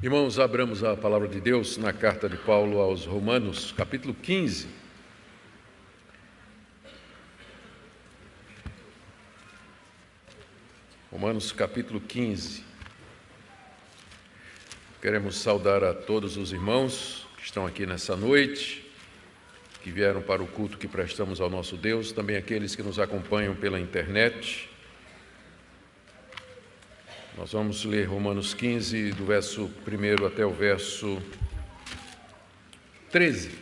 Irmãos, abramos a palavra de Deus na carta de Paulo aos Romanos, capítulo 15. Romanos, capítulo 15. Queremos saudar a todos os irmãos que estão aqui nessa noite, que vieram para o culto que prestamos ao nosso Deus, também aqueles que nos acompanham pela internet. Nós vamos ler Romanos 15, do verso 1 até o verso 13.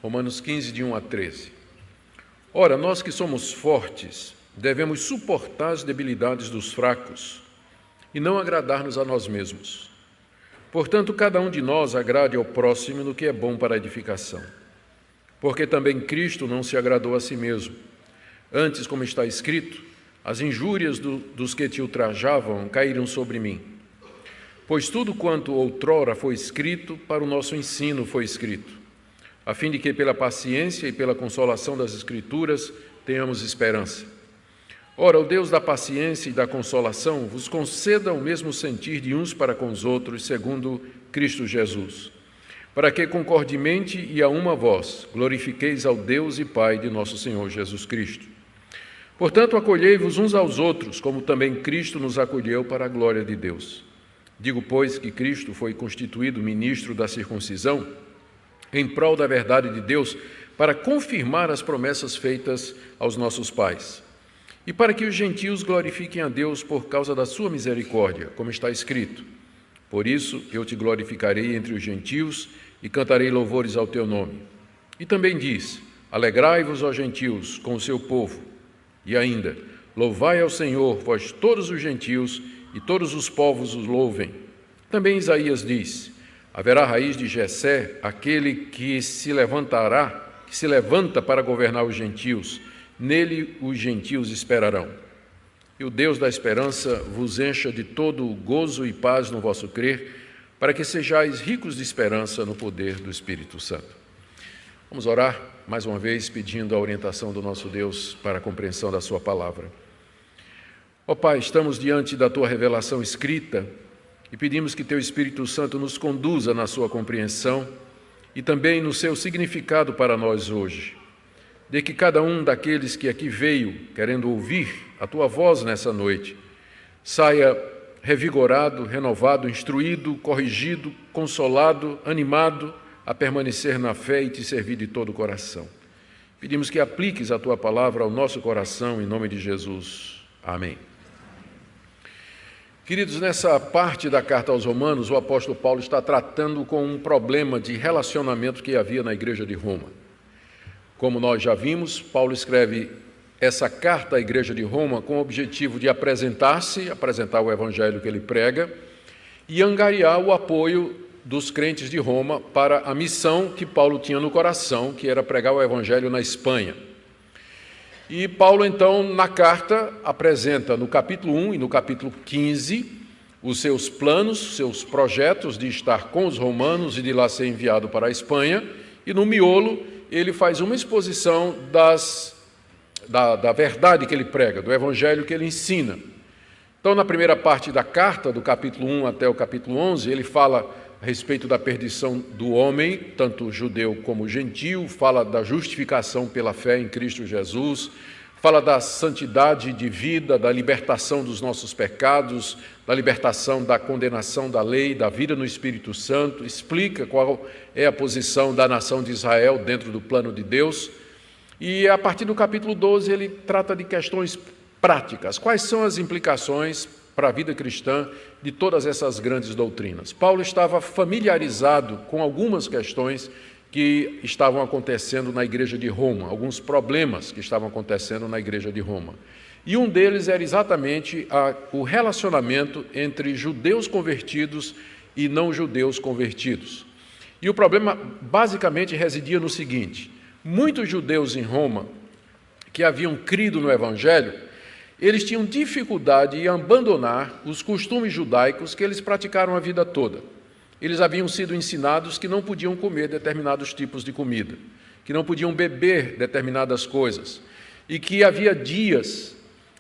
Romanos 15, de 1 a 13. Ora, nós que somos fortes, devemos suportar as debilidades dos fracos e não agradar-nos a nós mesmos. Portanto, cada um de nós agrade ao próximo no que é bom para a edificação. Porque também Cristo não se agradou a si mesmo. Antes, como está escrito, as injúrias dos que te ultrajavam caíram sobre mim. Pois tudo quanto outrora foi escrito, para o nosso ensino foi escrito, a fim de que pela paciência e pela consolação das Escrituras tenhamos esperança. Ora, o Deus da paciência e da consolação vos conceda o mesmo sentir de uns para com os outros, segundo Cristo Jesus, para que concordemente e a uma voz glorifiqueis ao Deus e Pai de nosso Senhor Jesus Cristo. Portanto, acolhei-vos uns aos outros, como também Cristo nos acolheu para a glória de Deus. Digo, pois, que Cristo foi constituído ministro da circuncisão, em prol da verdade de Deus, para confirmar as promessas feitas aos nossos pais, e para que os gentios glorifiquem a Deus por causa da sua misericórdia, como está escrito: por isso eu te glorificarei entre os gentios e cantarei louvores ao teu nome. E também diz: alegrai-vos, ó gentios, com o seu povo. E ainda: louvai ao Senhor, vós todos os gentios, e todos os povos os louvem. Também Isaías diz: haverá raiz de Jessé, aquele que se levanta para governar os gentios. Nele os gentios esperarão. E o Deus da esperança vos encha de todo o gozo e paz no vosso crer, para que sejais ricos de esperança no poder do Espírito Santo. Vamos orar mais uma vez, pedindo a orientação do nosso Deus para a compreensão da sua palavra. Ó Pai, estamos diante da tua revelação escrita e pedimos que teu Espírito Santo nos conduza na sua compreensão e também no seu significado para nós hoje. De que cada um daqueles que aqui veio querendo ouvir a tua voz nessa noite saia revigorado, renovado, instruído, corrigido, consolado, animado a permanecer na fé e te servir de todo o coração. Pedimos que apliques a tua palavra ao nosso coração, em nome de Jesus. Amém. Queridos, nessa parte da carta aos Romanos, o apóstolo Paulo está tratando com um problema de relacionamento que havia na igreja de Roma. Como nós já vimos, Paulo escreve essa carta à igreja de Roma com o objetivo de apresentar o evangelho que ele prega e angariar o apoio dos crentes de Roma para a missão que Paulo tinha no coração, que era pregar o evangelho na Espanha. E Paulo, então, na carta, apresenta no capítulo 1 e no capítulo 15 os seus planos, seus projetos de estar com os romanos e de lá ser enviado para a Espanha, e no miolo ele faz uma exposição da verdade que ele prega, do evangelho que ele ensina. Então, na primeira parte da carta, do capítulo 1 até o capítulo 11, ele fala a respeito da perdição do homem, tanto judeu como gentio, fala da justificação pela fé em Cristo Jesus, fala da santidade de vida, da libertação dos nossos pecados, da libertação da condenação da lei, da vida no Espírito Santo, explica qual é a posição da nação de Israel dentro do plano de Deus. E a partir do capítulo 12 ele trata de questões práticas. Quais são as implicações para a vida cristã de todas essas grandes doutrinas? Paulo estava familiarizado com algumas questões que estavam acontecendo na igreja de Roma, alguns problemas que estavam acontecendo na igreja de Roma. E um deles era exatamente o relacionamento entre judeus convertidos e não judeus convertidos. E o problema basicamente residia no seguinte: muitos judeus em Roma que haviam crido no evangelho, eles tinham dificuldade em abandonar os costumes judaicos que eles praticaram a vida toda. Eles haviam sido ensinados que não podiam comer determinados tipos de comida, que não podiam beber determinadas coisas. e que havia dias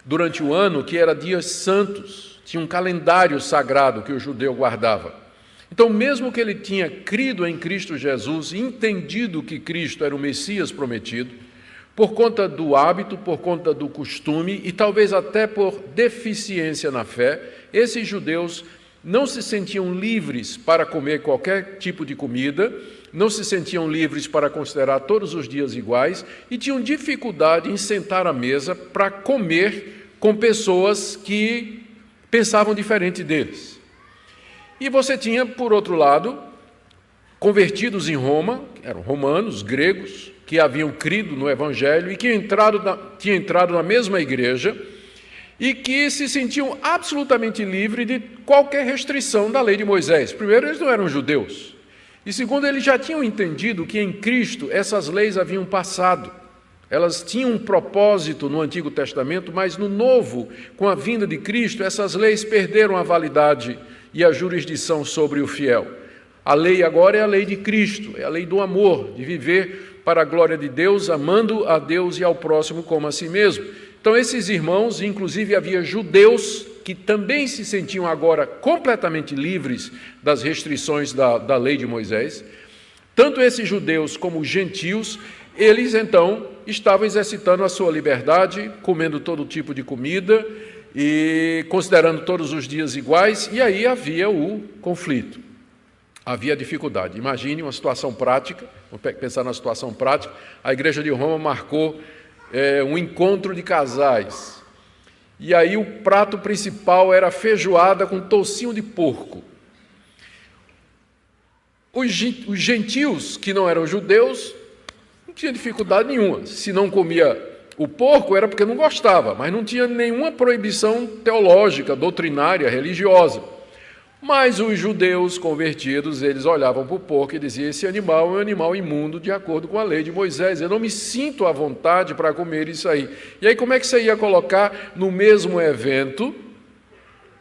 durante o ano que eram dias santos, tinha um calendário sagrado que o judeu guardava. Então, mesmo que ele tinha crido em Cristo Jesus, entendido que Cristo era o Messias prometido, por conta do hábito, por conta do costume e talvez até por deficiência na fé, esses judeus não se sentiam livres para comer qualquer tipo de comida, não se sentiam livres para considerar todos os dias iguais e tinham dificuldade em sentar à mesa para comer com pessoas que pensavam diferente deles. E você tinha, por outro lado, convertidos em Roma, que eram romanos, gregos, que haviam crido no Evangelho e que tinham entrado na mesma igreja e que se sentiam absolutamente livres de qualquer restrição da lei de Moisés. Primeiro, eles não eram judeus. E segundo, eles já tinham entendido que em Cristo essas leis haviam passado. Elas tinham um propósito no Antigo Testamento, mas no Novo, com a vinda de Cristo, essas leis perderam a validade e a jurisdição sobre o fiel. A lei agora é a lei de Cristo, é a lei do amor, de viver para a glória de Deus, amando a Deus e ao próximo como a si mesmo. Então, esses irmãos, inclusive havia judeus que também se sentiam agora completamente livres das restrições da lei de Moisés. Tanto esses judeus como os gentios, eles então estavam exercitando a sua liberdade, comendo todo tipo de comida e considerando todos os dias iguais, e aí havia o conflito, havia dificuldade. Imagine uma situação prática, vamos pensar na situação prática, a Igreja de Roma marcou um encontro de casais, e aí o prato principal era feijoada com toucinho de porco. Os gentios, que não eram judeus, não tinha dificuldade nenhuma. Se não comia o porco era porque não gostava, mas não tinha nenhuma proibição teológica, doutrinária, religiosa. Mas os judeus convertidos, eles olhavam para o porco e diziam: esse animal é um animal imundo de acordo com a lei de Moisés, eu não me sinto à vontade para comer isso aí. E aí como é que você ia colocar no mesmo evento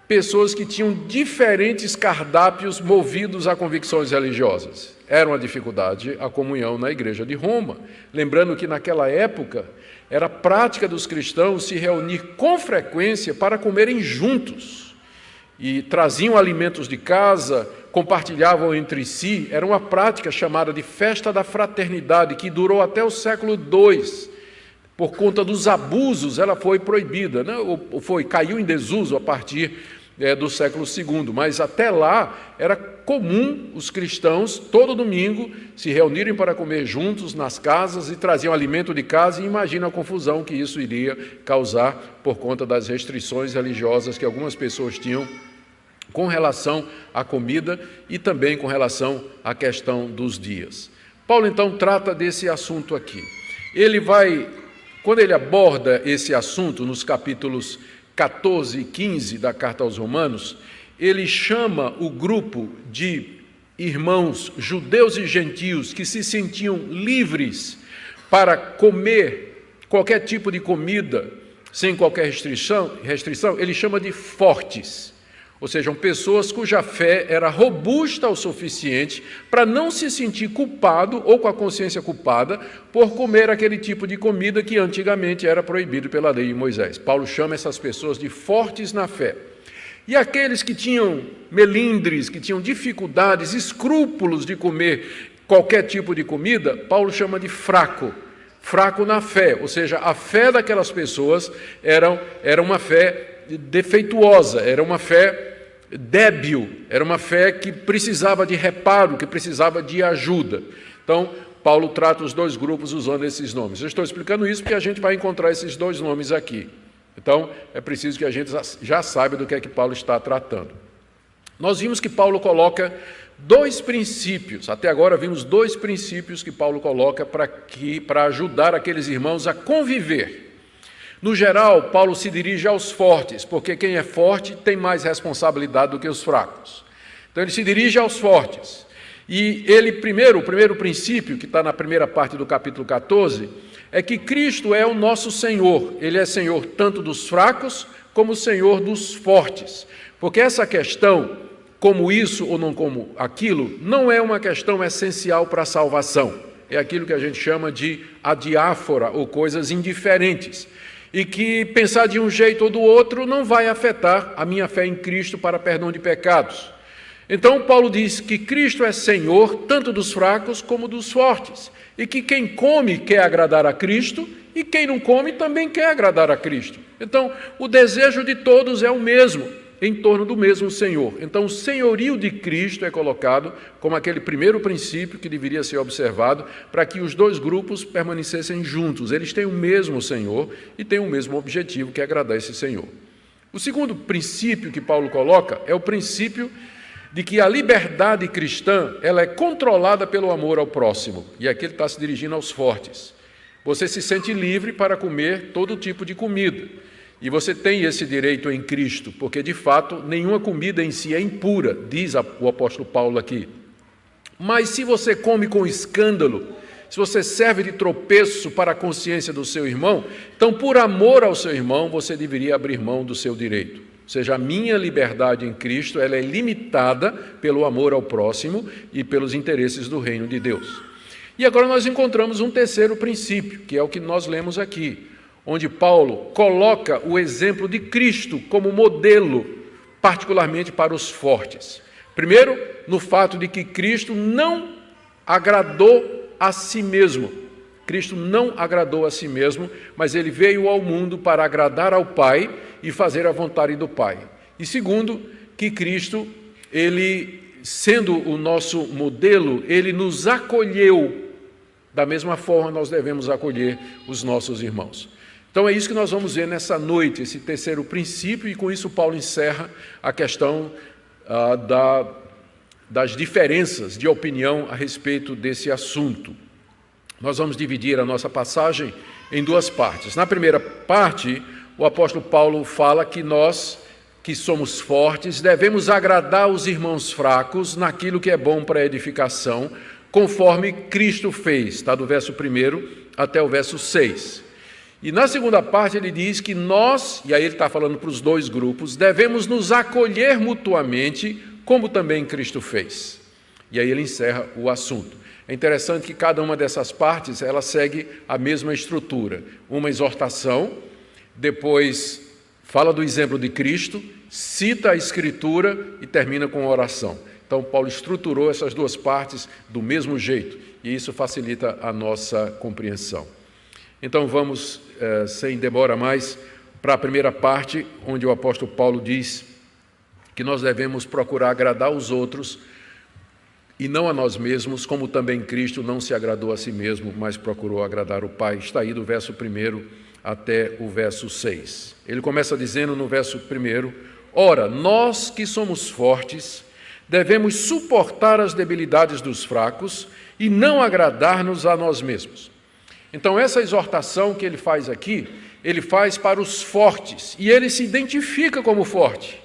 pessoas que tinham diferentes cardápios movidos a convicções religiosas? Era uma dificuldade a comunhão na Igreja de Roma. Lembrando que naquela época era prática dos cristãos se reunir com frequência para comerem juntos. E traziam alimentos de casa, compartilhavam entre si. Era uma prática chamada de festa da fraternidade, que durou até o século II. Por conta dos abusos, ela foi proibida, né? Caiu em desuso a partir do século II, mas até lá era comum os cristãos, todo domingo, se reunirem para comer juntos nas casas e traziam alimento de casa, e imagina a confusão que isso iria causar por conta das restrições religiosas que algumas pessoas tinham com relação à comida e também com relação à questão dos dias. Paulo, então, trata desse assunto aqui. Quando ele aborda esse assunto nos capítulos 14 e 15 da Carta aos Romanos, ele chama o grupo de irmãos judeus e gentios que se sentiam livres para comer qualquer tipo de comida sem qualquer restrição, ele chama de fortes. Ou seja, pessoas cuja fé era robusta o suficiente para não se sentir culpado ou com a consciência culpada por comer aquele tipo de comida que antigamente era proibido pela lei de Moisés. Paulo chama essas pessoas de fortes na fé. E aqueles que tinham melindres, que tinham dificuldades, escrúpulos de comer qualquer tipo de comida, Paulo chama de fraco na fé. Ou seja, a fé daquelas pessoas era uma fé defeituosa, era uma fé débil, era uma fé que precisava de reparo, que precisava de ajuda. Então, Paulo trata os dois grupos usando esses nomes. Eu estou explicando isso porque a gente vai encontrar esses dois nomes aqui. Então, é preciso que a gente já saiba do que é que Paulo está tratando. Nós vimos que Paulo coloca dois princípios, até agora vimos dois princípios que Paulo coloca para ajudar aqueles irmãos a conviver. No geral, Paulo se dirige aos fortes, porque quem é forte tem mais responsabilidade do que os fracos. Então, ele se dirige aos fortes. E o primeiro princípio, que está na primeira parte do capítulo 14, é que Cristo é o nosso Senhor. Ele é Senhor tanto dos fracos como Senhor dos fortes. Porque essa questão, como isso ou não como aquilo, não é uma questão essencial para a salvação. é aquilo que a gente chama de adiáfora, ou coisas indiferentes, e que pensar de um jeito ou do outro não vai afetar a minha fé em Cristo para perdão de pecados. Então, Paulo diz que Cristo é Senhor tanto dos fracos como dos fortes, e que quem come quer agradar a Cristo, e quem não come também quer agradar a Cristo. Então, o desejo de todos é o mesmo, em torno do mesmo Senhor. Então, o senhorio de Cristo é colocado como aquele primeiro princípio que deveria ser observado para que os dois grupos permanecessem juntos. Eles têm o mesmo Senhor e têm o mesmo objetivo, que é agradar esse Senhor. O segundo princípio que Paulo coloca é o princípio de que a liberdade cristã ela é controlada pelo amor ao próximo. E aqui ele está se dirigindo aos fortes. Você se sente livre para comer todo tipo de comida. E você tem esse direito em Cristo, porque, de fato, nenhuma comida em si é impura, diz o apóstolo Paulo aqui. Mas se você come com escândalo, se você serve de tropeço para a consciência do seu irmão, então, por amor ao seu irmão, você deveria abrir mão do seu direito. Ou seja, a minha liberdade em Cristo ela é limitada pelo amor ao próximo e pelos interesses do reino de Deus. E agora nós encontramos um terceiro princípio, que é o que nós lemos aqui, onde Paulo coloca o exemplo de Cristo como modelo, particularmente para os fortes. Primeiro, no fato de que Cristo não agradou a si mesmo. Cristo não agradou a si mesmo, mas ele veio ao mundo para agradar ao Pai e fazer a vontade do Pai. E segundo, que Cristo, ele, sendo o nosso modelo, ele nos acolheu. Da mesma forma, nós devemos acolher os nossos irmãos. Então é isso que nós vamos ver nessa noite, esse terceiro princípio, e com isso Paulo encerra a questão das diferenças de opinião a respeito desse assunto. Nós vamos dividir a nossa passagem em duas partes. Na primeira parte, o apóstolo Paulo fala que nós, que somos fortes, devemos agradar os irmãos fracos naquilo que é bom para a edificação, conforme Cristo fez, está do verso 1 até o verso 6. E na segunda parte ele diz que nós, e aí ele está falando para os dois grupos, devemos nos acolher mutuamente, como também Cristo fez. E aí ele encerra o assunto. É interessante que cada uma dessas partes, ela segue a mesma estrutura. Uma exortação, depois fala do exemplo de Cristo, cita a Escritura e termina com a oração. Então, Paulo estruturou essas duas partes do mesmo jeito, e isso facilita a nossa compreensão. Então, vamos, sem demora mais, para a primeira parte, onde o apóstolo Paulo diz que nós devemos procurar agradar os outros e não a nós mesmos, como também Cristo não se agradou a si mesmo, mas procurou agradar o Pai. Está aí do verso 1 até o verso 6. Ele começa dizendo no verso 1, ora, nós que somos fortes, devemos suportar as debilidades dos fracos e não agradar-nos a nós mesmos. Então, essa exortação que ele faz aqui, ele faz para os fortes, e ele se identifica como forte.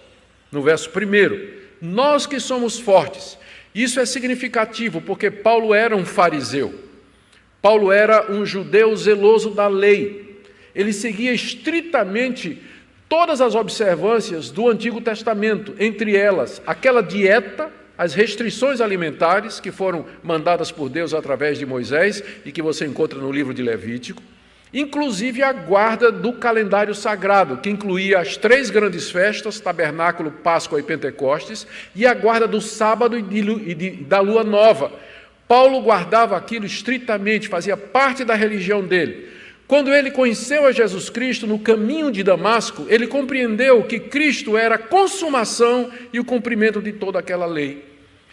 No verso 1, nós que somos fortes. Isso é significativo, porque Paulo era um fariseu. Paulo era um judeu zeloso da lei. Ele seguia estritamente todas as observâncias do Antigo Testamento, entre elas aquela dieta, as restrições alimentares que foram mandadas por Deus através de Moisés e que você encontra no livro de Levítico, inclusive a guarda do calendário sagrado, que incluía as 3 grandes festas, Tabernáculo, Páscoa e Pentecostes, e a guarda do sábado e da lua nova. Paulo guardava aquilo estritamente, fazia parte da religião dele. Quando ele conheceu a Jesus Cristo no caminho de Damasco, ele compreendeu que Cristo era a consumação e o cumprimento de toda aquela lei.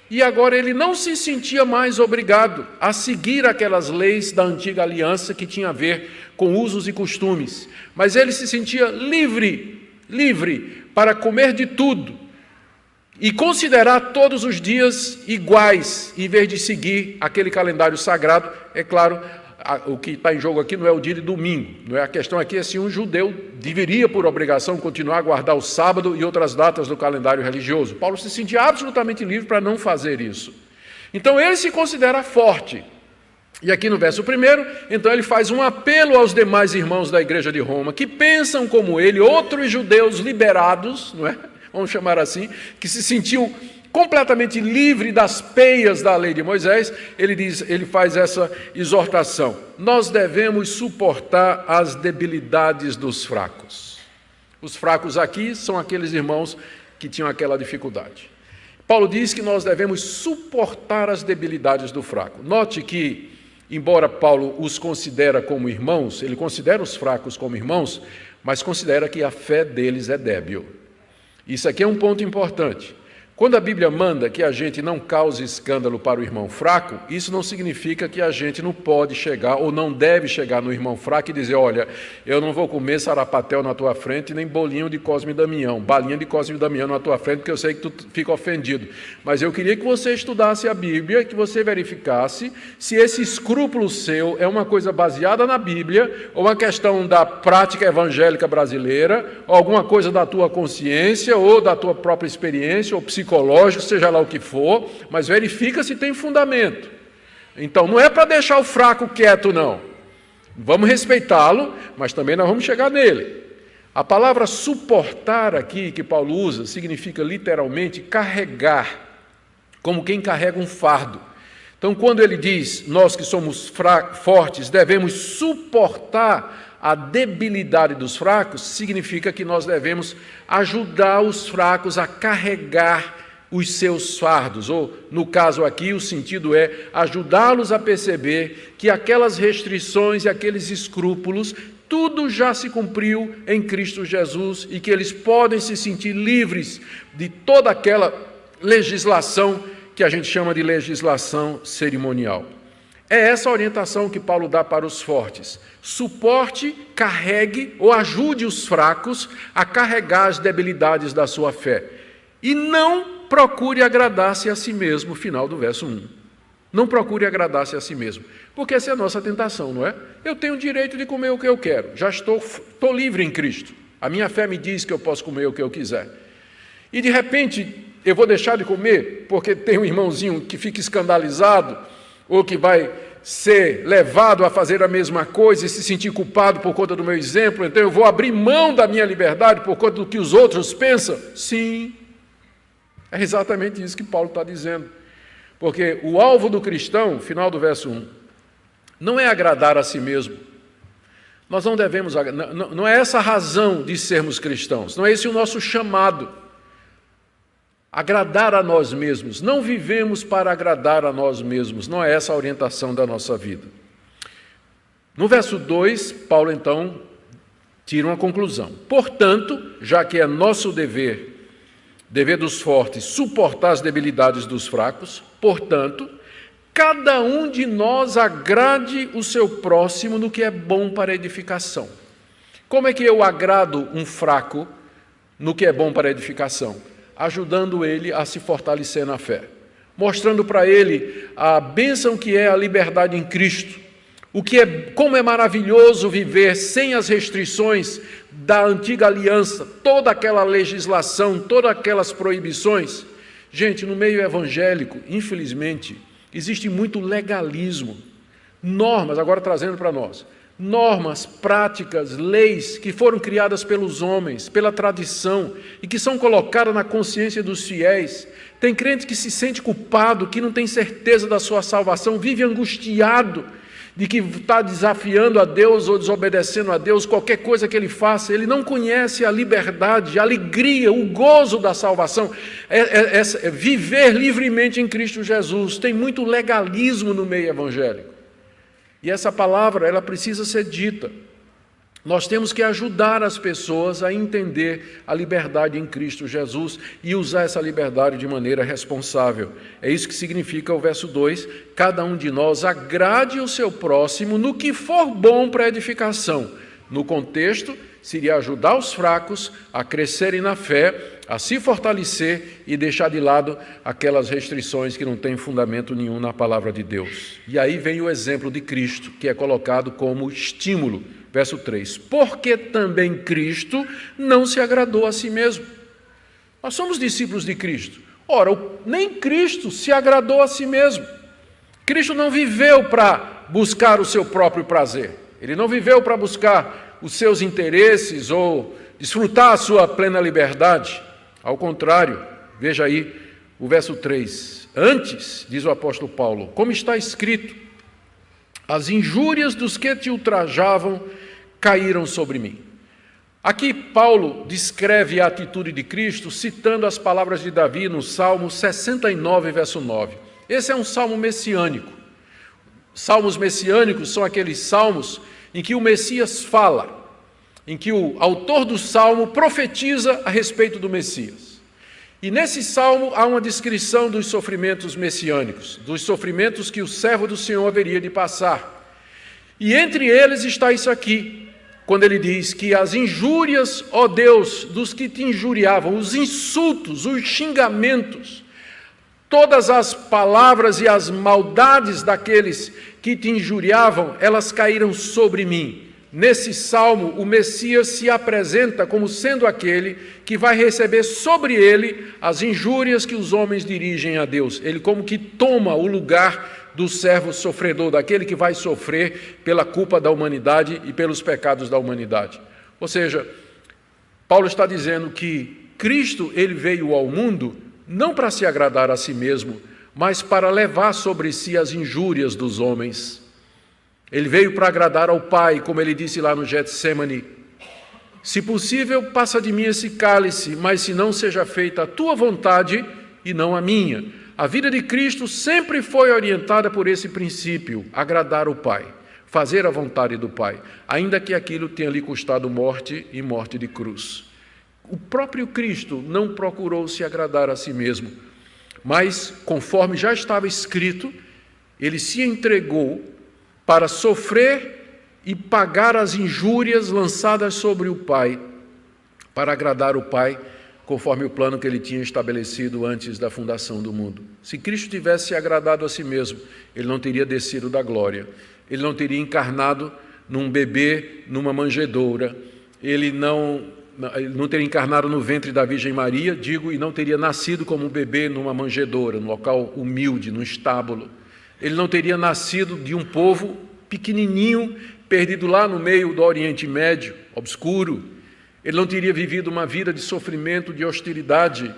E agora ele não se sentia mais obrigado a seguir aquelas leis da antiga aliança que tinha a ver com usos e costumes, mas ele se sentia livre para comer de tudo e considerar todos os dias iguais, em vez de seguir aquele calendário sagrado. É claro, o que está em jogo aqui não é o dia de domingo, não é? A questão aqui é se um judeu deveria, por obrigação, continuar a guardar o sábado e outras datas do calendário religioso. Paulo se sentia absolutamente livre para não fazer isso. Então ele se considera forte. E aqui no verso 1, então ele faz um apelo aos demais irmãos da igreja de Roma, que pensam como ele, outros judeus liberados, não é? Vamos chamar assim, que se sentiam completamente livre das peias da lei de Moisés, ele faz essa exortação. Nós devemos suportar as debilidades dos fracos. Os fracos aqui são aqueles irmãos que tinham aquela dificuldade. Paulo diz que nós devemos suportar as debilidades do fraco. Note que, embora Paulo os considera como irmãos, ele considera os fracos como irmãos, mas considera que a fé deles é débil. Isso aqui é um ponto importante. Quando a Bíblia manda que a gente não cause escândalo para o irmão fraco, isso não significa que a gente não pode chegar ou não deve chegar no irmão fraco e dizer, olha, eu não vou comer sarapatel na tua frente, nem bolinho de Cosme e Damião, balinha de Cosme e Damião na tua frente, porque eu sei que tu fica ofendido. Mas eu queria que você estudasse a Bíblia, que você verificasse se esse escrúpulo seu é uma coisa baseada na Bíblia, ou uma questão da prática evangélica brasileira, ou alguma coisa da tua consciência, ou da tua própria experiência, ou psicológico, seja lá o que for, mas verifica se tem fundamento. Então, não é para deixar o fraco quieto, não. Vamos respeitá-lo, mas também nós vamos chegar nele. A palavra suportar aqui, que Paulo usa, significa literalmente carregar, como quem carrega um fardo. Então, quando ele diz, nós que somos fortes, devemos suportar a debilidade dos fracos, significa que nós devemos ajudar os fracos a carregar os seus fardos, ou, no caso aqui, o sentido é ajudá-los a perceber que aquelas restrições e aqueles escrúpulos, tudo já se cumpriu em Cristo Jesus e que eles podem se sentir livres de toda aquela legislação que a gente chama de legislação cerimonial. É essa a orientação que Paulo dá para os fortes. Suporte, carregue ou ajude os fracos a carregar as debilidades da sua fé. E não procure agradar-se a si mesmo, final do verso 1. Não procure agradar-se a si mesmo. Porque essa é a nossa tentação, não é? Eu tenho o direito de comer o que eu quero. Já estou livre em Cristo. A minha fé me diz que eu posso comer o que eu quiser. E de repente, eu vou deixar de comer porque tem um irmãozinho que fica escandalizado ou que vai ser levado a fazer a mesma coisa e se sentir culpado por conta do meu exemplo, então eu vou abrir mão da minha liberdade por conta do que os outros pensam? Sim, é exatamente isso que Paulo está dizendo. Porque o alvo do cristão, final do verso 1, não é agradar a si mesmo. Nós não devemos, não é essa a razão de sermos cristãos, não é esse o nosso chamado. Agradar a nós mesmos. Não vivemos para agradar a nós mesmos. Não é essa a orientação da nossa vida. No verso 2, Paulo, então, tira uma conclusão. Portanto, já que é nosso dever dos fortes, suportar as debilidades dos fracos, portanto, cada um de nós agrade o seu próximo no que é bom para a edificação. Como é que eu agrado um fraco no que é bom para a edificação? Ajudando ele a se fortalecer na fé, mostrando para ele a bênção que é a liberdade em Cristo, como é maravilhoso viver sem as restrições da antiga aliança, toda aquela legislação, todas aquelas proibições. Gente, no meio evangélico, infelizmente, existe muito legalismo, normas, agora trazendo para nós, normas, práticas, leis que foram criadas pelos homens, pela tradição e que são colocadas na consciência dos fiéis. Tem crente que se sente culpado, que não tem certeza da sua salvação, vive angustiado de que está desafiando a Deus ou desobedecendo a Deus, qualquer coisa que ele faça, ele não conhece a liberdade, a alegria, o gozo da salvação, é viver livremente em Cristo Jesus. Tem muito legalismo no meio evangélico. E essa palavra, ela precisa ser dita. Nós temos que ajudar as pessoas a entender a liberdade em Cristo Jesus e usar essa liberdade de maneira responsável. É isso que significa o verso 2, cada um de nós agrade o seu próximo no que for bom para a edificação. No contexto, seria ajudar os fracos a crescerem na fé, a se fortalecer e deixar de lado aquelas restrições que não têm fundamento nenhum na palavra de Deus. E aí vem o exemplo de Cristo, que é colocado como estímulo. Verso 3, porque também Cristo não se agradou a si mesmo. Nós somos discípulos de Cristo. Ora, nem Cristo se agradou a si mesmo. Cristo não viveu para buscar o seu próprio prazer. Ele não viveu para buscar os seus interesses ou desfrutar a sua plena liberdade. Ao contrário, veja aí o verso 3. Antes, diz o apóstolo Paulo, como está escrito, as injúrias dos que te ultrajavam caíram sobre mim. Aqui Paulo descreve a atitude de Cristo citando as palavras de Davi no Salmo 69, verso 9. Esse é um salmo messiânico. Salmos messiânicos são aqueles salmos em que o Messias fala, em que o autor do salmo profetiza a respeito do Messias. E nesse salmo há uma descrição dos sofrimentos messiânicos, dos sofrimentos que o servo do Senhor haveria de passar. E entre eles está isso aqui, quando ele diz que as injúrias, ó Deus, dos que te injuriavam, os insultos, os xingamentos, todas as palavras e as maldades daqueles que te injuriavam, elas caíram sobre mim. Nesse salmo, o Messias se apresenta como sendo aquele que vai receber sobre ele as injúrias que os homens dirigem a Deus. Ele como que toma o lugar do servo sofredor, daquele que vai sofrer pela culpa da humanidade e pelos pecados da humanidade. Ou seja, Paulo está dizendo que Cristo, ele veio ao mundo não para se agradar a si mesmo, mas para levar sobre si as injúrias dos homens. Ele veio para agradar ao Pai, como ele disse lá no Getsêmani. Se possível, passa de mim esse cálice, mas se não, seja feita a tua vontade e não a minha. A vida de Cristo sempre foi orientada por esse princípio, agradar o Pai, fazer a vontade do Pai, ainda que aquilo tenha lhe custado morte e morte de cruz. O próprio Cristo não procurou se agradar a si mesmo, mas, conforme já estava escrito, ele se entregou para sofrer e pagar as injúrias lançadas sobre o Pai, para agradar o Pai, conforme o plano que ele tinha estabelecido antes da fundação do mundo. Se Cristo tivesse agradado a si mesmo, ele não teria descido da glória, ele não teria encarnado num bebê, numa manjedoura, ele não teria encarnado no ventre da Virgem Maria, e não teria nascido como um bebê numa manjedoura, num local humilde, num estábulo. Ele não teria nascido de um povo pequenininho, perdido lá no meio do Oriente Médio, obscuro. Ele não teria vivido uma vida de sofrimento, de hostilidade,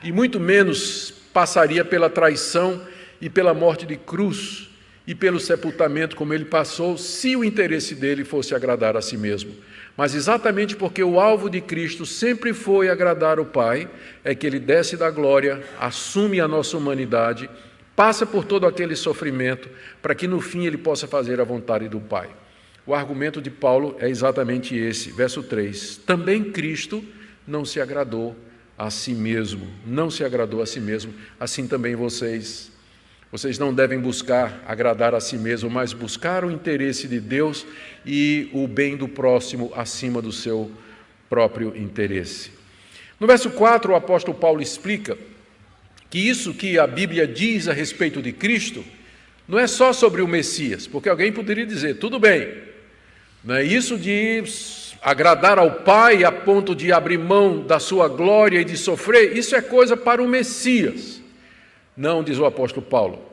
e muito menos passaria pela traição e pela morte de cruz e pelo sepultamento como ele passou, se o interesse dele fosse agradar a si mesmo. Mas exatamente porque o alvo de Cristo sempre foi agradar o Pai, é que ele desce da glória, assume a nossa humanidade, passa por todo aquele sofrimento, para que no fim ele possa fazer a vontade do Pai. O argumento de Paulo é exatamente esse, verso 3. Também Cristo não se agradou a si mesmo, não se agradou a si mesmo, assim também vocês. Vocês não devem buscar agradar a si mesmo, mas buscar o interesse de Deus e o bem do próximo acima do seu próprio interesse. No verso 4, o apóstolo Paulo explica que isso que a Bíblia diz a respeito de Cristo não é só sobre o Messias, porque alguém poderia dizer, tudo bem, não é isso de agradar ao Pai a ponto de abrir mão da sua glória e de sofrer, isso é coisa para o Messias. Não, diz o apóstolo Paulo,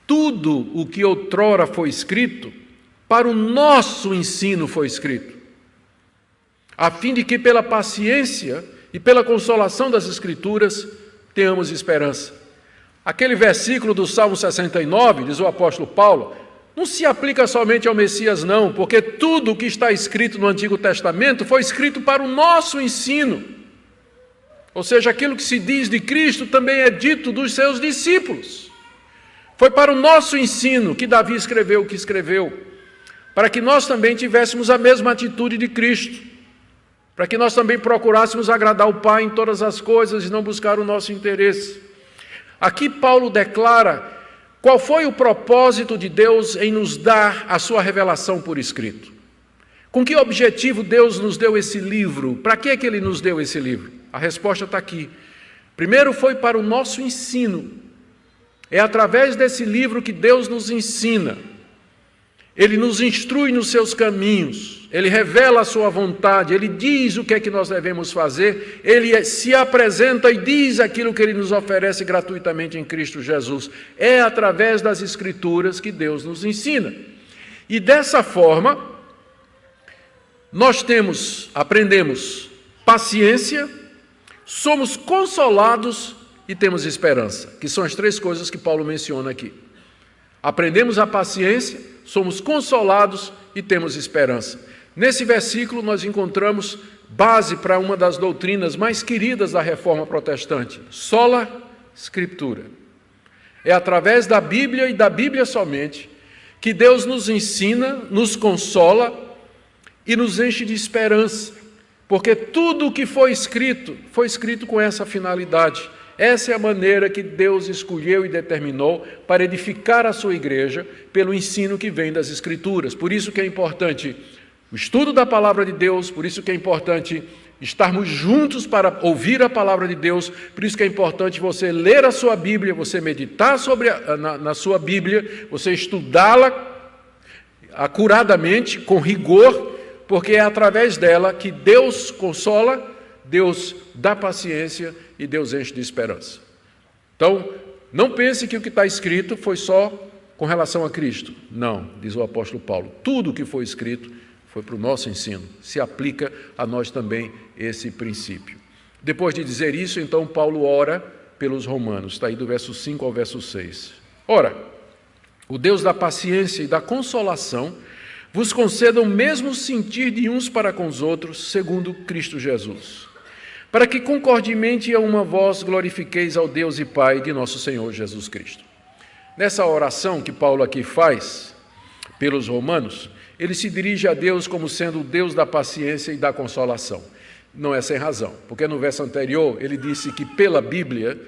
tudo o que outrora foi escrito, para o nosso ensino foi escrito, a fim de que pela paciência e pela consolação das Escrituras tenhamos esperança. Aquele versículo do Salmo 69, diz o apóstolo Paulo, não se aplica somente ao Messias não, porque tudo o que está escrito no Antigo Testamento foi escrito para o nosso ensino. Ou seja, aquilo que se diz de Cristo também é dito dos seus discípulos. Foi para o nosso ensino que Davi escreveu o que escreveu, para que nós também tivéssemos a mesma atitude de Cristo, para que nós também procurássemos agradar o Pai em todas as coisas e não buscar o nosso interesse. Aqui Paulo declara qual foi o propósito de Deus em nos dar a sua revelação por escrito. Com que objetivo Deus nos deu esse livro? Para que é que Ele nos deu esse livro? A resposta está aqui. Primeiro foi para o nosso ensino. É através desse livro que Deus nos ensina. Ele nos instrui nos seus caminhos, Ele revela a sua vontade, Ele diz o que é que nós devemos fazer, Ele se apresenta e diz aquilo que Ele nos oferece gratuitamente em Cristo Jesus. É através das Escrituras que Deus nos ensina. E dessa forma, nós aprendemos paciência, somos consolados e temos esperança, que são as três coisas que Paulo menciona aqui. Aprendemos a paciência, somos consolados e temos esperança. Nesse versículo nós encontramos base para uma das doutrinas mais queridas da Reforma Protestante, sola Scriptura. É através da Bíblia e da Bíblia somente que Deus nos ensina, nos consola e nos enche de esperança, porque tudo o que foi escrito com essa finalidade. Essa é a maneira que Deus escolheu e determinou para edificar a sua igreja pelo ensino que vem das Escrituras. Por isso que é importante o estudo da Palavra de Deus, por isso que é importante estarmos juntos para ouvir a Palavra de Deus, por isso que é importante você ler a sua Bíblia, você meditar na sua Bíblia, você estudá-la acuradamente, com rigor, porque é através dela que Deus consola, Deus dá paciência e Deus enche de esperança. Então, não pense que o que está escrito foi só com relação a Cristo. Não, diz o apóstolo Paulo, tudo o que foi escrito foi para o nosso ensino. Se aplica a nós também esse princípio. Depois de dizer isso, então, Paulo ora pelos romanos. Está aí do verso 5 ao verso 6. Ora, o Deus da paciência e da consolação vos conceda o mesmo sentir de uns para com os outros, segundo Cristo Jesus, para que concordemente a uma voz glorifiqueis ao Deus e Pai de nosso Senhor Jesus Cristo. Nessa oração que Paulo aqui faz pelos romanos, ele se dirige a Deus como sendo o Deus da paciência e da consolação. Não é sem razão, porque no verso anterior ele disse que pela Bíblia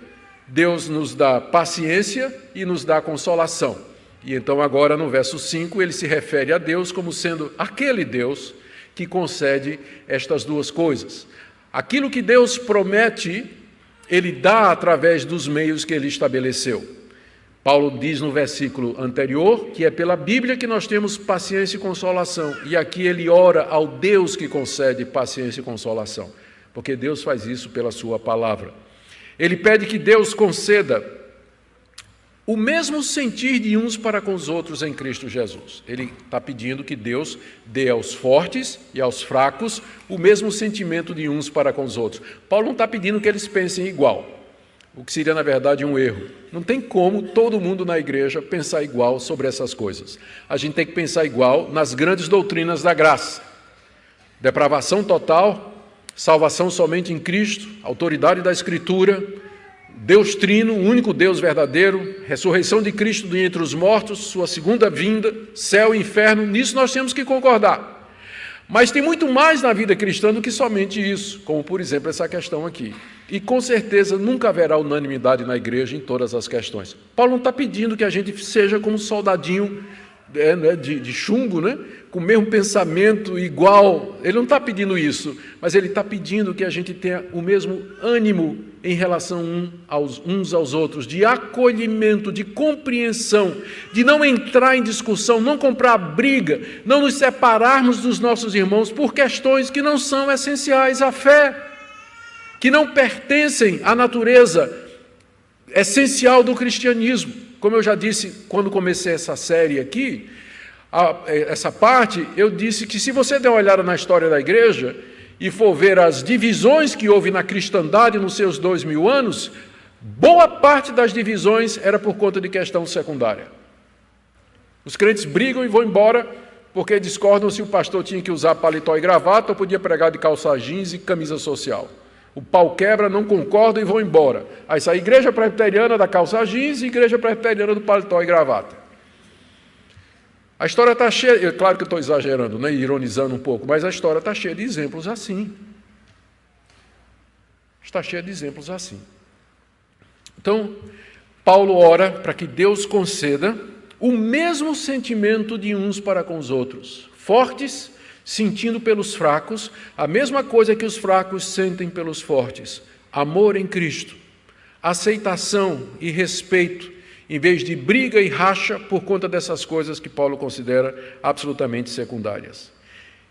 Deus nos dá paciência e nos dá consolação. E então agora no verso 5 ele se refere a Deus como sendo aquele Deus que concede estas duas coisas. Aquilo que Deus promete, Ele dá através dos meios que Ele estabeleceu. Paulo diz no versículo anterior que é pela Bíblia que nós temos paciência e consolação. E aqui ele ora ao Deus que concede paciência e consolação, porque Deus faz isso pela sua palavra. Ele pede que Deus conceda o mesmo sentir de uns para com os outros em Cristo Jesus. Ele está pedindo que Deus dê aos fortes e aos fracos o mesmo sentimento de uns para com os outros. Paulo não está pedindo que eles pensem igual, o que seria, na verdade, um erro. Não tem como todo mundo na igreja pensar igual sobre essas coisas. A gente tem que pensar igual nas grandes doutrinas da graça. Depravação total, salvação somente em Cristo, autoridade da Escritura, Deus Trino, o único Deus verdadeiro, ressurreição de Cristo de entre os mortos, sua segunda vinda, céu e inferno, nisso nós temos que concordar. Mas tem muito mais na vida cristã do que somente isso, como por exemplo essa questão aqui. E com certeza nunca haverá unanimidade na igreja em todas as questões. Paulo não está pedindo que a gente seja como um soldadinho de chumbo, né? Com o mesmo pensamento, igual. Ele não está pedindo isso, mas ele está pedindo que a gente tenha o mesmo ânimo em relação uns aos outros, de acolhimento, de compreensão, de não entrar em discussão, não comprar briga, não nos separarmos dos nossos irmãos por questões que não são essenciais à fé, que não pertencem à natureza essencial do cristianismo. Como eu já disse quando comecei essa série aqui, essa parte, eu disse que se você der uma olhada na história da igreja e for ver as divisões que houve na cristandade nos seus 2000 anos, boa parte das divisões era por conta de questão secundária. Os crentes brigam e vão embora porque discordam se o pastor tinha que usar paletó e gravata ou podia pregar de calça jeans e camisa social. O pau quebra, não concorda e vão embora. Aí sai a igreja presbiteriana da calça jeans e igreja presbiteriana do paletó e gravata. A história está cheia, claro que eu estou exagerando, né, ironizando um pouco, mas a história está cheia de exemplos assim. Está cheia de exemplos assim. Então, Paulo ora para que Deus conceda o mesmo sentimento de uns para com os outros, fortes, sentindo pelos fracos, a mesma coisa que os fracos sentem pelos fortes, amor em Cristo, aceitação e respeito, em vez de briga e racha por conta dessas coisas que Paulo considera absolutamente secundárias.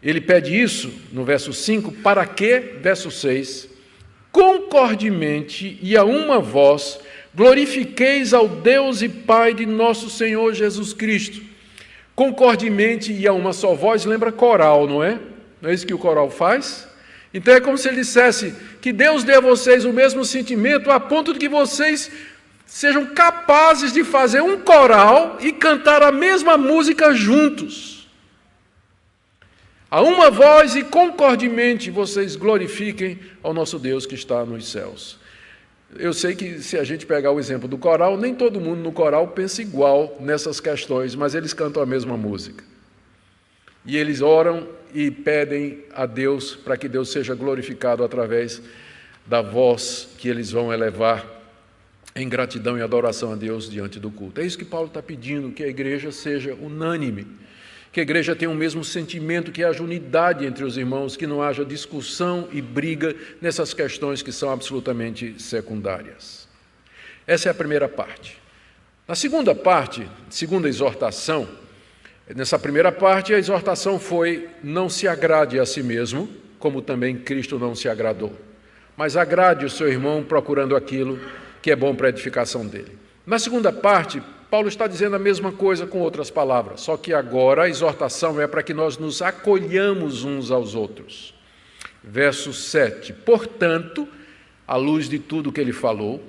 Ele pede isso no verso 5, para que, verso 6, concordemente e a uma voz, glorifiqueis ao Deus e Pai de nosso Senhor Jesus Cristo. Concordemente e a uma só voz, lembra coral, não é? Não é isso que o coral faz? Então é como se ele dissesse que Deus dê a vocês o mesmo sentimento a ponto de que vocês sejam capazes de fazer um coral e cantar a mesma música juntos. A uma voz e concordemente vocês glorifiquem ao nosso Deus que está nos céus. Eu sei que se a gente pegar o exemplo do coral, nem todo mundo no coral pensa igual nessas questões, mas eles cantam a mesma música. E eles oram e pedem a Deus para que Deus seja glorificado através da voz que eles vão elevar em gratidão e adoração a Deus diante do culto. É isso que Paulo está pedindo, que a igreja seja unânime, que a igreja tenha o mesmo sentimento, que haja unidade entre os irmãos, que não haja discussão e briga nessas questões que são absolutamente secundárias. Essa é a primeira parte. Na segunda parte, segunda exortação, nessa primeira parte, a exortação foi: não se agrade a si mesmo, como também Cristo não se agradou, mas agrade o seu irmão procurando aquilo que é bom para a edificação dele. Na segunda parte, Paulo está dizendo a mesma coisa com outras palavras, só que agora a exortação é para que nós nos acolhamos uns aos outros. Verso 7. Portanto, à luz de tudo que ele falou,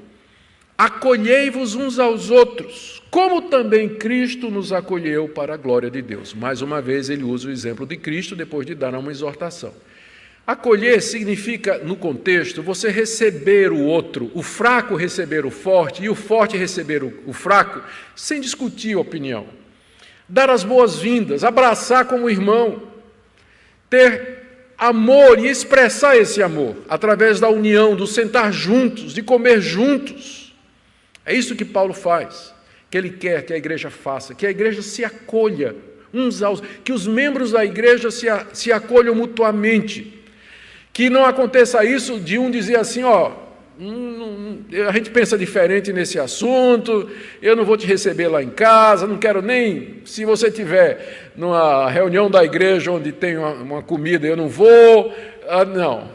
acolhei-vos uns aos outros, como também Cristo nos acolheu para a glória de Deus. Mais uma vez ele usa o exemplo de Cristo depois de dar uma exortação. Acolher significa, no contexto, você receber o outro, o fraco receber o forte e o forte receber o fraco, sem discutir opinião. Dar as boas-vindas, abraçar como irmão, ter amor e expressar esse amor através da união, do sentar juntos, de comer juntos. É isso que Paulo faz, que ele quer que a igreja faça, que a igreja se acolha uns aos outros, que os membros da igreja se acolham mutuamente. Que não aconteça isso de um dizer assim, a gente pensa diferente nesse assunto, eu não vou te receber lá em casa, não quero nem, se você estiver numa reunião da igreja onde tem uma comida, eu não vou, não.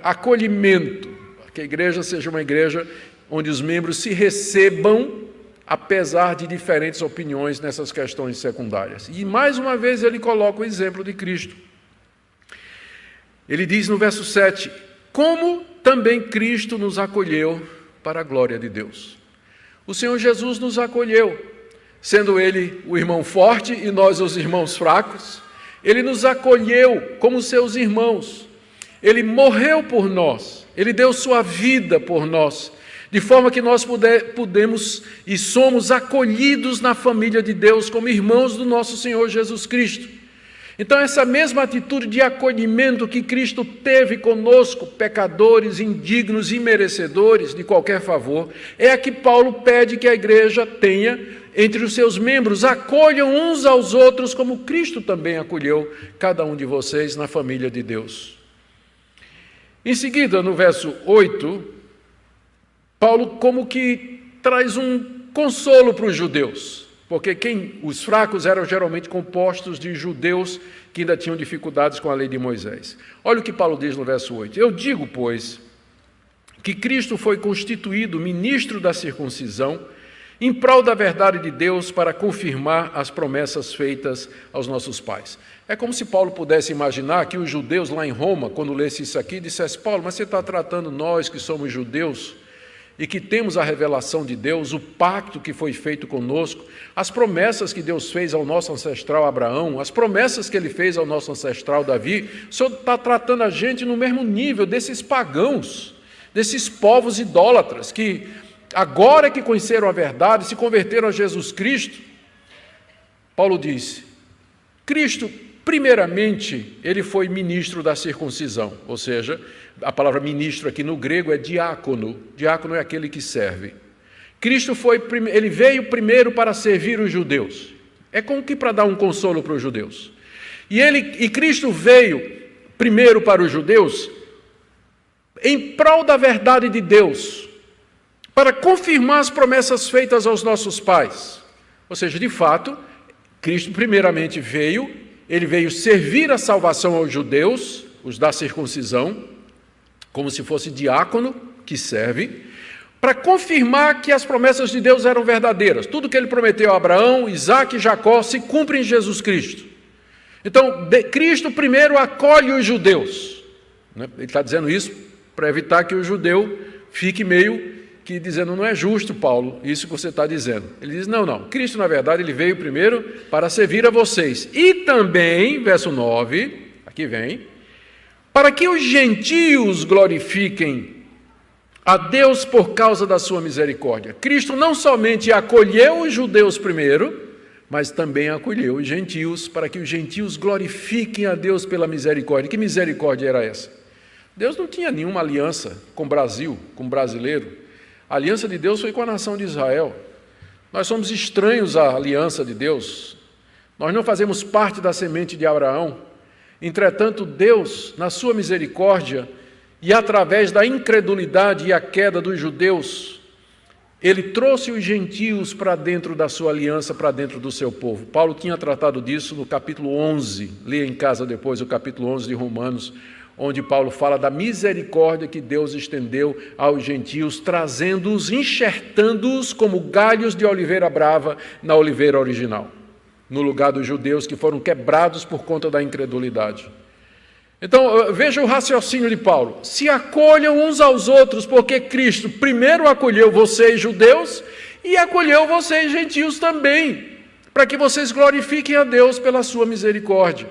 Acolhimento, que a igreja seja uma igreja onde os membros se recebam, apesar de diferentes opiniões nessas questões secundárias. E mais uma vez ele coloca o exemplo de Cristo. Ele diz no verso 7, como também Cristo nos acolheu para a glória de Deus. O Senhor Jesus nos acolheu, sendo Ele o irmão forte e nós os irmãos fracos. Ele nos acolheu como seus irmãos. Ele morreu por nós, Ele deu sua vida por nós, de forma que nós podemos e somos acolhidos na família de Deus como irmãos do nosso Senhor Jesus Cristo. Então, essa mesma atitude de acolhimento que Cristo teve conosco, pecadores, indignos e merecedores de qualquer favor, é a que Paulo pede que a igreja tenha entre os seus membros. Acolham uns aos outros como Cristo também acolheu cada um de vocês na família de Deus. Em seguida, no verso 8, Paulo como que traz um consolo para os judeus. Porque os fracos eram geralmente compostos de judeus que ainda tinham dificuldades com a lei de Moisés. Olha o que Paulo diz no verso 8. Eu digo, pois, que Cristo foi constituído ministro da circuncisão em prol da verdade de Deus para confirmar as promessas feitas aos nossos pais. É como se Paulo pudesse imaginar que os judeus lá em Roma, quando lesse isso aqui, dissesse, Paulo, mas você está tratando nós que somos judeus e que temos a revelação de Deus, o pacto que foi feito conosco, as promessas que Deus fez ao nosso ancestral Abraão, as promessas que ele fez ao nosso ancestral Davi, o Senhor está tratando a gente no mesmo nível desses pagãos, desses povos idólatras, que agora que conheceram a verdade, se converteram a Jesus Cristo. Paulo disse, Cristo, primeiramente, ele foi ministro da circuncisão, ou seja, a palavra ministro aqui no grego é diácono. Diácono é aquele que serve. Cristo ele veio primeiro para servir os judeus. É como que para dar um consolo para os judeus. E Cristo veio primeiro para os judeus em prol da verdade de Deus, para confirmar as promessas feitas aos nossos pais. Ou seja, de fato, Cristo primeiramente ele veio servir a salvação aos judeus, os da circuncisão, como se fosse diácono que serve, para confirmar que as promessas de Deus eram verdadeiras. Tudo que ele prometeu a Abraão, Isaque e Jacó se cumpre em Jesus Cristo. Então, Cristo primeiro acolhe os judeus, né? Ele está dizendo isso para evitar que o judeu fique meio que dizendo, não é justo, Paulo, isso que você está dizendo. Ele diz, não, Cristo, na verdade, ele veio primeiro para servir a vocês. E também, verso 9, aqui vem, para que os gentios glorifiquem a Deus por causa da sua misericórdia. Cristo não somente acolheu os judeus primeiro, mas também acolheu os gentios, para que os gentios glorifiquem a Deus pela misericórdia. Que misericórdia era essa? Deus não tinha nenhuma aliança com o Brasil, com o brasileiro. A aliança de Deus foi com a nação de Israel. Nós somos estranhos à aliança de Deus. Nós não fazemos parte da semente de Abraão. Entretanto, Deus, na sua misericórdia, e através da incredulidade e a queda dos judeus, Ele trouxe os gentios para dentro da sua aliança, para dentro do seu povo. Paulo tinha tratado disso no capítulo 11, leia em casa depois o capítulo 11 de Romanos, onde Paulo fala da misericórdia que Deus estendeu aos gentios, trazendo-os, enxertando-os como galhos de oliveira brava na oliveira original, no lugar dos judeus que foram quebrados por conta da incredulidade. Então, veja o raciocínio de Paulo. Se acolham uns aos outros, porque Cristo primeiro acolheu vocês, judeus, e acolheu vocês, gentios, também, para que vocês glorifiquem a Deus pela sua misericórdia.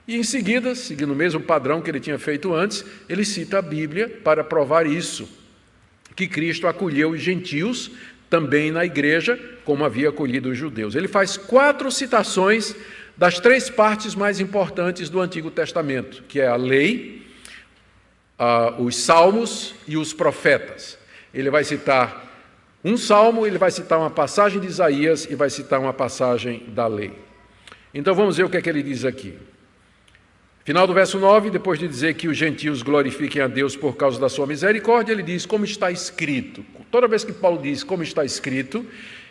E em seguida, seguindo o mesmo padrão que ele tinha feito antes, ele cita a Bíblia para provar isso, que Cristo acolheu os gentios também na igreja, como havia acolhido os judeus. Ele faz 4 citações das 3 partes mais importantes do Antigo Testamento, que é a lei, os salmos e os profetas. Ele vai citar um salmo, ele vai citar uma passagem de Isaías e vai citar uma passagem da lei. Então vamos ver o que é que ele diz aqui. Final do verso 9, depois de dizer que os gentios glorifiquem a Deus por causa da sua misericórdia, ele diz como está escrito. Toda vez que Paulo diz como está escrito,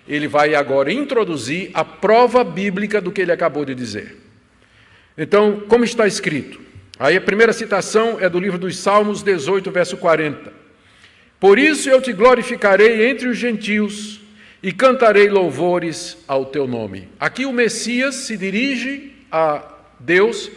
ele vai agora introduzir a prova bíblica do que ele acabou de dizer. Então, como está escrito? Aí a primeira citação é do livro dos Salmos 18, verso 40. Por isso eu te glorificarei entre os gentios e cantarei louvores ao teu nome. Aqui o Messias se dirige a Deus,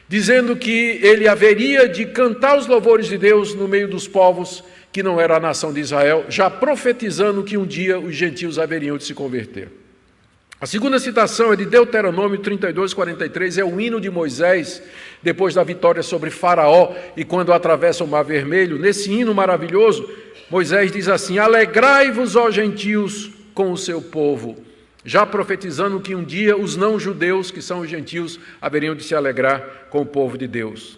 dizendo que ele haveria de cantar os louvores de Deus no meio dos povos que não era a nação de Israel, já profetizando que um dia os gentios haveriam de se converter. A segunda citação é de Deuteronômio 32, 43, é o hino de Moisés, depois da vitória sobre Faraó e quando atravessa o Mar Vermelho. Nesse hino maravilhoso, Moisés diz assim, alegrai-vos, ó gentios, com o seu povo, já profetizando que um dia os não-judeus, que são os gentios, haveriam de se alegrar com o povo de Deus.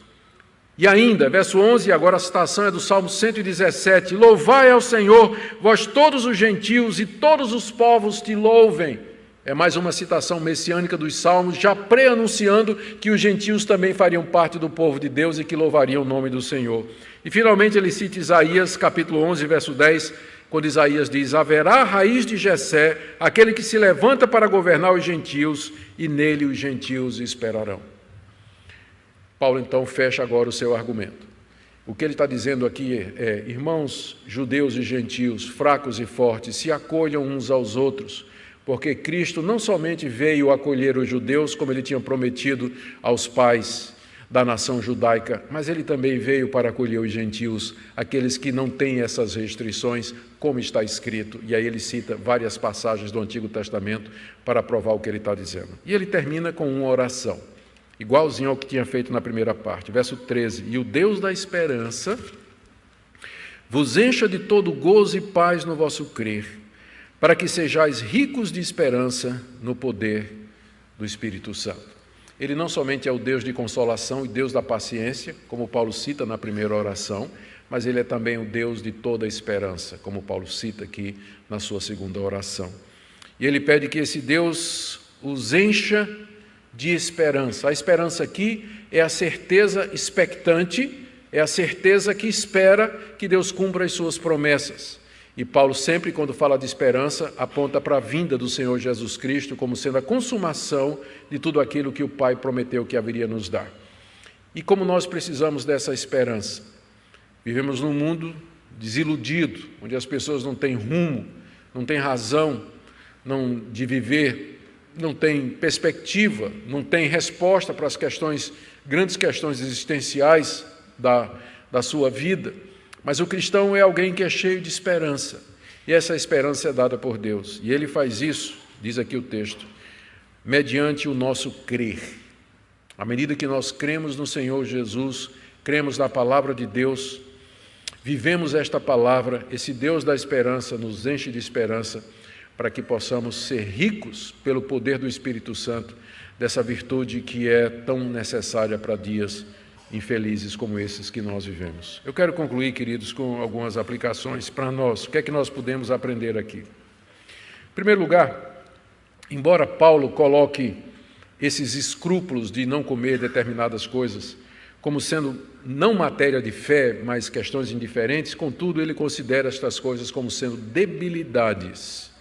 E ainda, verso 11, agora a citação é do Salmo 117, louvai ao Senhor, vós todos os gentios e todos os povos te louvem. É mais uma citação messiânica dos Salmos, já pré-anunciando que os gentios também fariam parte do povo de Deus e que louvariam o nome do Senhor. E finalmente ele cita Isaías, capítulo 11, verso 10, quando Isaías diz, haverá a raiz de Jessé, aquele que se levanta para governar os gentios, e nele os gentios esperarão. Paulo então fecha agora o seu argumento. O que ele está dizendo aqui é, irmãos judeus e gentios, fracos e fortes, se acolham uns aos outros, porque Cristo não somente veio acolher os judeus, como ele tinha prometido aos pais da nação judaica, mas ele também veio para acolher os gentios, aqueles que não têm essas restrições, como está escrito. E aí ele cita várias passagens do Antigo Testamento para provar o que ele está dizendo. E ele termina com uma oração, igualzinho ao que tinha feito na primeira parte, verso 13. E o Deus da esperança vos encha de todo gozo e paz no vosso crer, para que sejais ricos de esperança no poder do Espírito Santo. Ele não somente é o Deus de consolação e Deus da paciência, como Paulo cita na primeira oração, mas ele é também o Deus de toda a esperança, como Paulo cita aqui na sua segunda oração. E ele pede que esse Deus os encha de esperança. A esperança aqui é a certeza expectante, é a certeza que espera que Deus cumpra as suas promessas. E Paulo sempre, quando fala de esperança, aponta para a vinda do Senhor Jesus Cristo como sendo a consumação de tudo aquilo que o Pai prometeu que haveria nos dar. E como nós precisamos dessa esperança? Vivemos num mundo desiludido, onde as pessoas não têm rumo, não têm razão de viver, não têm perspectiva, não têm resposta para as questões, grandes questões existenciais da sua vida. Mas o cristão é alguém que é cheio de esperança, e essa esperança é dada por Deus. E ele faz isso, diz aqui o texto, mediante o nosso crer. À medida que nós cremos no Senhor Jesus, cremos na palavra de Deus, vivemos esta palavra, esse Deus da esperança nos enche de esperança para que possamos ser ricos pelo poder do Espírito Santo, dessa virtude que é tão necessária para dias infelizes como esses que nós vivemos. Eu quero concluir, queridos, com algumas aplicações para nós. O que é que nós podemos aprender aqui? Em primeiro lugar, embora Paulo coloque esses escrúpulos de não comer determinadas coisas como sendo não matéria de fé, mas questões indiferentes, contudo, ele considera estas coisas como sendo debilidades.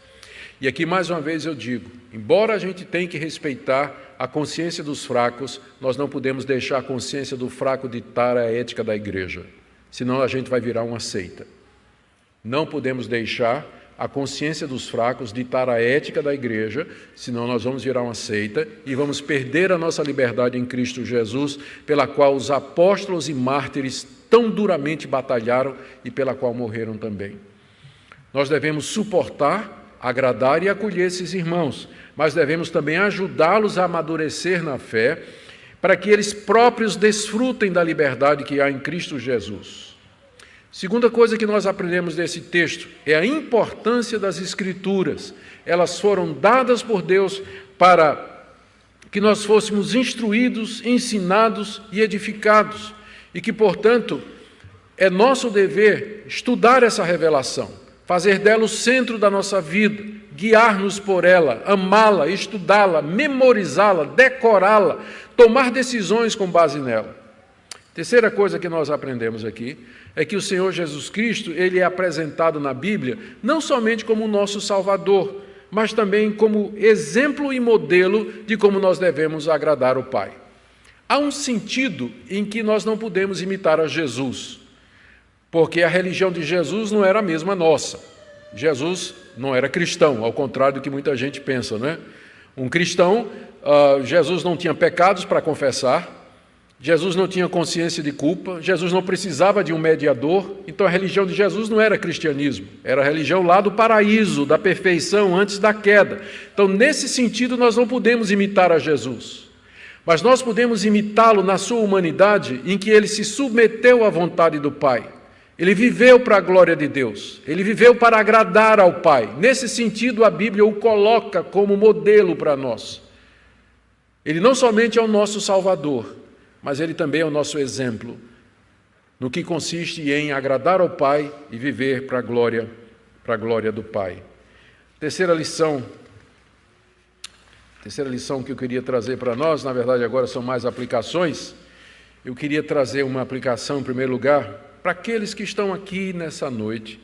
E aqui, mais uma vez, eu digo, embora a gente tenha que respeitar a consciência dos fracos, nós não podemos deixar a consciência do fraco ditar a ética da igreja, senão a gente vai virar uma seita. Não podemos deixar a consciência dos fracos ditar a ética da igreja, senão nós vamos virar uma seita e vamos perder a nossa liberdade em Cristo Jesus, pela qual os apóstolos e mártires tão duramente batalharam e pela qual morreram também. Nós devemos suportar, agradar e acolher esses irmãos, mas devemos também ajudá-los a amadurecer na fé, para que eles próprios desfrutem da liberdade que há em Cristo Jesus. Segunda coisa que nós aprendemos desse texto é a importância das Escrituras. Elas foram dadas por Deus para que nós fôssemos instruídos, ensinados e edificados, e que, portanto, é nosso dever estudar essa revelação, fazer dela o centro da nossa vida, guiar-nos por ela, amá-la, estudá-la, memorizá-la, decorá-la, tomar decisões com base nela. Terceira coisa que nós aprendemos aqui é que o Senhor Jesus Cristo, ele é apresentado na Bíblia não somente como o nosso Salvador, mas também como exemplo e modelo de como nós devemos agradar o Pai. Há um sentido em que nós não podemos imitar a Jesus, porque a religião de Jesus não era a mesma nossa. Jesus não era cristão, ao contrário do que muita gente pensa, não é? Um cristão, Jesus não tinha pecados para confessar, Jesus não tinha consciência de culpa, Jesus não precisava de um mediador, então a religião de Jesus não era cristianismo, era a religião lá do paraíso, da perfeição, antes da queda. Então, nesse sentido, nós não podemos imitar a Jesus, mas nós podemos imitá-lo na sua humanidade, em que ele se submeteu à vontade do Pai. Ele viveu para a glória de Deus, ele viveu para agradar ao Pai. Nesse sentido, a Bíblia o coloca como modelo para nós. Ele não somente é o nosso Salvador, mas ele também é o nosso exemplo, no que consiste em agradar ao Pai e viver para a glória do Pai. Terceira lição que eu queria trazer para nós, na verdade agora são mais aplicações. Eu queria trazer uma aplicação, em primeiro lugar, para aqueles que estão aqui nessa noite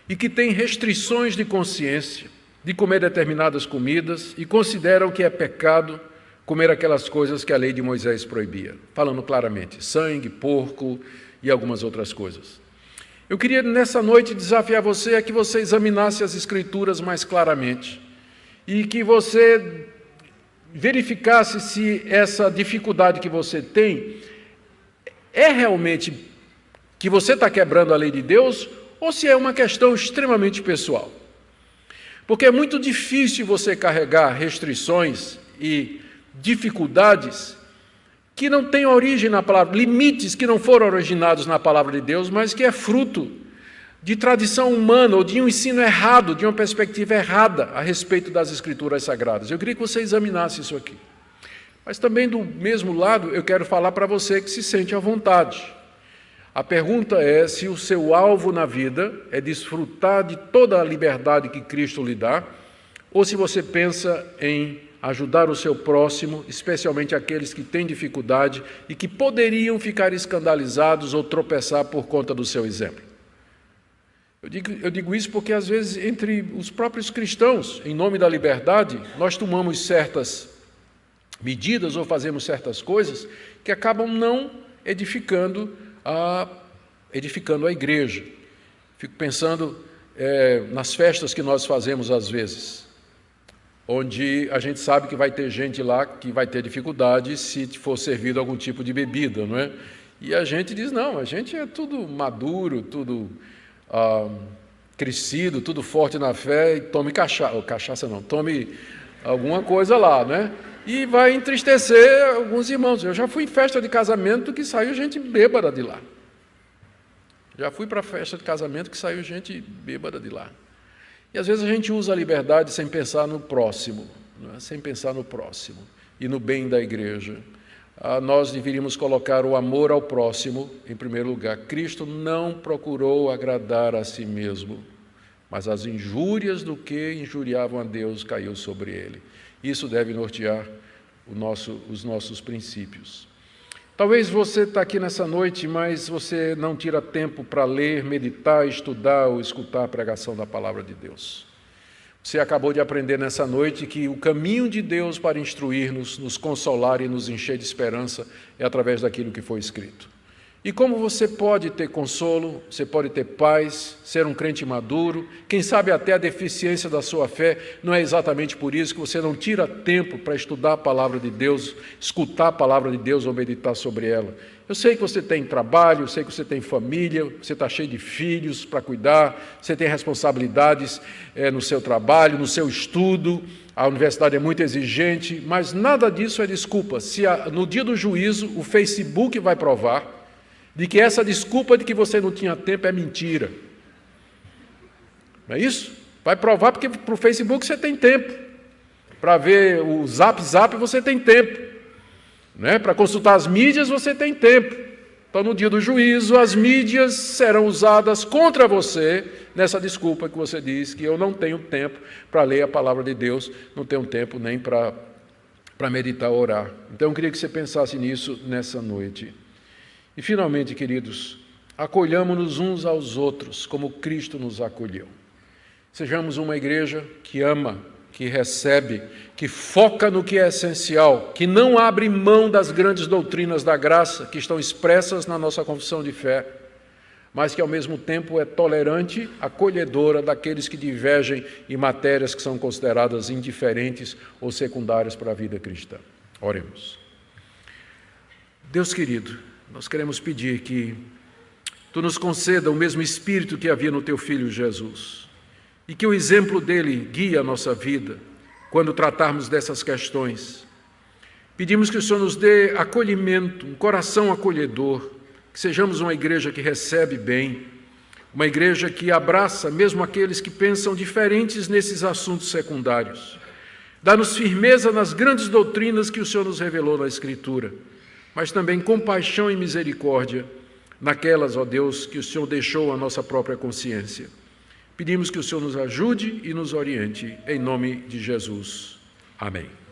e que têm restrições de consciência de comer determinadas comidas e consideram que é pecado comer aquelas coisas que a lei de Moisés proibia, falando claramente, sangue, porco e algumas outras coisas. Eu queria nessa noite desafiar você a que você examinasse as Escrituras mais claramente e que você verificasse se essa dificuldade que você tem é realmente que você está quebrando a lei de Deus ou se é uma questão extremamente pessoal. Porque é muito difícil você carregar restrições e dificuldades que não têm origem na palavra, limites que não foram originados na palavra de Deus, mas que é fruto de tradição humana ou de um ensino errado, de uma perspectiva errada a respeito das Escrituras Sagradas. Eu queria que você examinasse isso aqui. Mas também do mesmo lado, eu quero falar para você que se sente à vontade. A pergunta é se o seu alvo na vida é desfrutar de toda a liberdade que Cristo lhe dá, ou se você pensa em ajudar o seu próximo, especialmente aqueles que têm dificuldade e que poderiam ficar escandalizados ou tropeçar por conta do seu exemplo. Eu digo isso porque, às vezes, entre os próprios cristãos, em nome da liberdade, nós tomamos certas medidas ou fazemos certas coisas que acabam não edificando a igreja. Fico pensando nas festas que nós fazemos às vezes, onde a gente sabe que vai ter gente lá que vai ter dificuldade se for servido algum tipo de bebida, não é? E a gente diz, não, a gente é tudo maduro, tudo crescido, tudo forte na fé, e tome cachaça não, tome alguma coisa lá, né? E vai entristecer alguns irmãos. Eu já fui em festa de casamento que saiu gente bêbada de lá. Já fui para festa de casamento que saiu gente bêbada de lá. E às vezes a gente usa a liberdade sem pensar no próximo, não é? Sem pensar no próximo e no bem da igreja. Nós deveríamos colocar o amor ao próximo em primeiro lugar. Cristo não procurou agradar a si mesmo, mas as injúrias do que injuriavam a Deus caiu sobre ele. Isso deve nortear os nossos princípios. Talvez você está aqui nessa noite, mas você não tira tempo para ler, meditar, estudar ou escutar a pregação da palavra de Deus. Você acabou de aprender nessa noite que o caminho de Deus para instruir-nos, nos consolar e nos encher de esperança é através daquilo que foi escrito. E como você pode ter consolo, você pode ter paz, ser um crente maduro, quem sabe até a deficiência da sua fé, não é exatamente por isso que você não tira tempo para estudar a palavra de Deus, escutar a palavra de Deus ou meditar sobre ela. Eu sei que você tem trabalho, eu sei que você tem família, você está cheio de filhos para cuidar, você tem responsabilidades no seu trabalho, no seu estudo, a universidade é muito exigente, mas nada disso é desculpa. Se no dia do juízo o Facebook vai provar de que essa desculpa de que você não tinha tempo é mentira. Não é isso? Vai provar porque para o Facebook você tem tempo. Para ver o Zap você tem tempo. Né? Para consultar as mídias você tem tempo. Então, no dia do juízo, as mídias serão usadas contra você nessa desculpa que você diz que eu não tenho tempo para ler a palavra de Deus, não tenho tempo nem para meditar ou orar. Então, eu queria que você pensasse nisso nessa noite. E, finalmente, queridos, acolhamos-nos uns aos outros, como Cristo nos acolheu. Sejamos uma igreja que ama, que recebe, que foca no que é essencial, que não abre mão das grandes doutrinas da graça que estão expressas na nossa confissão de fé, mas que, ao mesmo tempo, é tolerante, acolhedora daqueles que divergem em matérias que são consideradas indiferentes ou secundárias para a vida cristã. Oremos. Deus querido, nós queremos pedir que Tu nos conceda o mesmo Espírito que havia no Teu Filho Jesus e que o exemplo dele guie a nossa vida quando tratarmos dessas questões. Pedimos que o Senhor nos dê acolhimento, um coração acolhedor, que sejamos uma igreja que recebe bem, uma igreja que abraça mesmo aqueles que pensam diferentes nesses assuntos secundários. Dá-nos firmeza nas grandes doutrinas que o Senhor nos revelou na Escritura, mas também compaixão e misericórdia naquelas, ó Deus, que o Senhor deixou à nossa própria consciência. Pedimos que o Senhor nos ajude e nos oriente, em nome de Jesus. Amém.